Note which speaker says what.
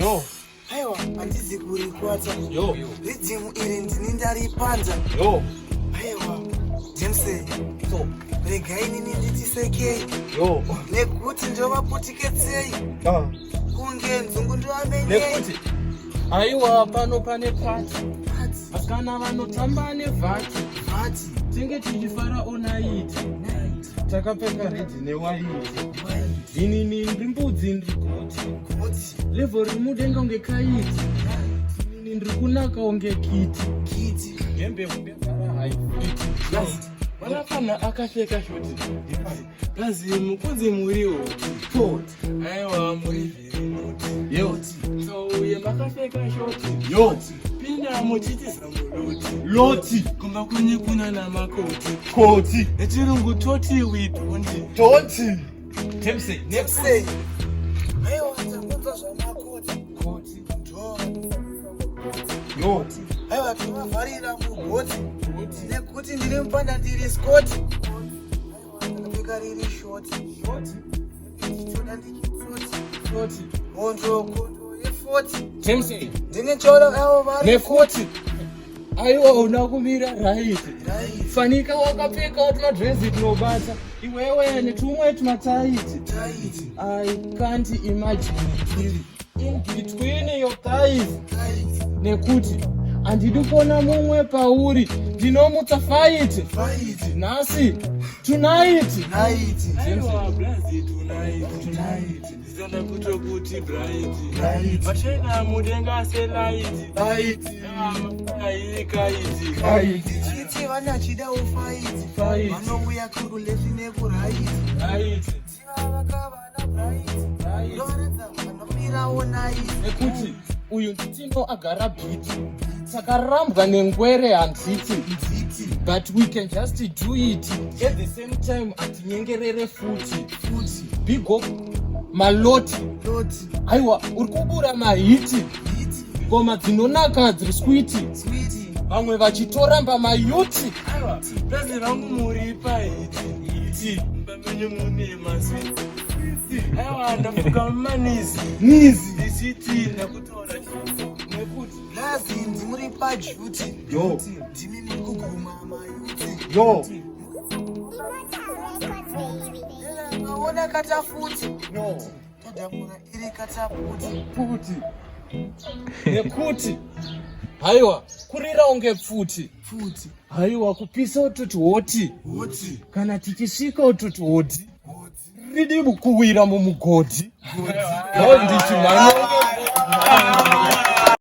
Speaker 1: Yo.
Speaker 2: Aiwa, handizi kurikwata.
Speaker 1: Yo.
Speaker 2: Ridhimu iri ndini ndaripanda.
Speaker 1: Yo.
Speaker 2: Aiwa, James.
Speaker 1: So.
Speaker 2: Regai nini nditisekei.
Speaker 1: Yo.
Speaker 2: Nekuti ndovaputiketsei. Kunge nzungu ndovamenyei.
Speaker 1: Nekuti. Aiwa, pano pane pati. Asikana vanotamba nevhati.
Speaker 2: Vhati.
Speaker 1: Tinge tichifara onaiti. Takapfeka redhi newaiti. Inini ndimbudzi ndirikuti. Level rimudenga unge kaiti. Inini ndirikunaka unge kiti. Hembe umbevara haifiti. Vanafana akapfeka shoti. Bhazi mukudzi muri hoti. Aiwa muri vhirinoti. Yoti. Sauye makapfeka shoti. Yoti. Pinda muchitiza muloti. Loti. Kumba kwenye kuna na makoti. Koti. Echirungu toti witonti. Tonti. Temse.
Speaker 2: Nepsei. Aiwa, takunza zvamakoti.
Speaker 1: Koti.
Speaker 2: Yoti. Aiwa, tovavharira mugoti. Nekuti ndiri mupanda ndiri skoti. Aiwa, ndakapfeka riri shoti. Ndichitoda ndichitsoti. Kondo yefoti.
Speaker 1: Temse.
Speaker 2: Ndine choro avo vari
Speaker 1: Nefoti. Aiwa unakumira right. Fanika wakapfeka tumadrezi tunobata. Iwewe netumwe tumataiti. I can't imagine it. In between your thighs. Nekuti handidi kuona mumwe pauri. Ndinomutsa fight. Nhasi tonight. Aiwa blazi tonight. Ndizonda kutokuti bright. Vachena mudenga se light. Kaiti.
Speaker 2: Chiti vana chida ufaiti. Vanouya kurulezvi nekuraiti. Tivavaka vana braiti. Ndovaradza vanomirawo naiti.
Speaker 1: Nekuti uyu nditino agara bhiti. Saka rambwa nengwere hanziti. But we can just do it. At the same time atinyengerere futi. Bigo maloti. Aiwa uri kubura mahiti. Ngoma dzinonaka dziri switi. Vamwe vachitoramba mayuti.
Speaker 3: Aiwa, bhazi vangu muri pahiti. Mbamenye mune maswiti. Aiwa, ndafuka manizi. Ndisiti ndakutora
Speaker 2: Nekuti bhazi ndimuri pajuti.
Speaker 1: Yo.
Speaker 2: Ndimi mukuguma mayuti. Maona katafuti.
Speaker 1: No.
Speaker 2: Tadamura iri kataputi.
Speaker 1: Futi. Nekuti. Haiwa, kurira unge pfuti. Haiwa, kupisa utoti hoti. Kana tichisvika utoti hoti. Ridi kuwira mumugodhi. Ndichi manonge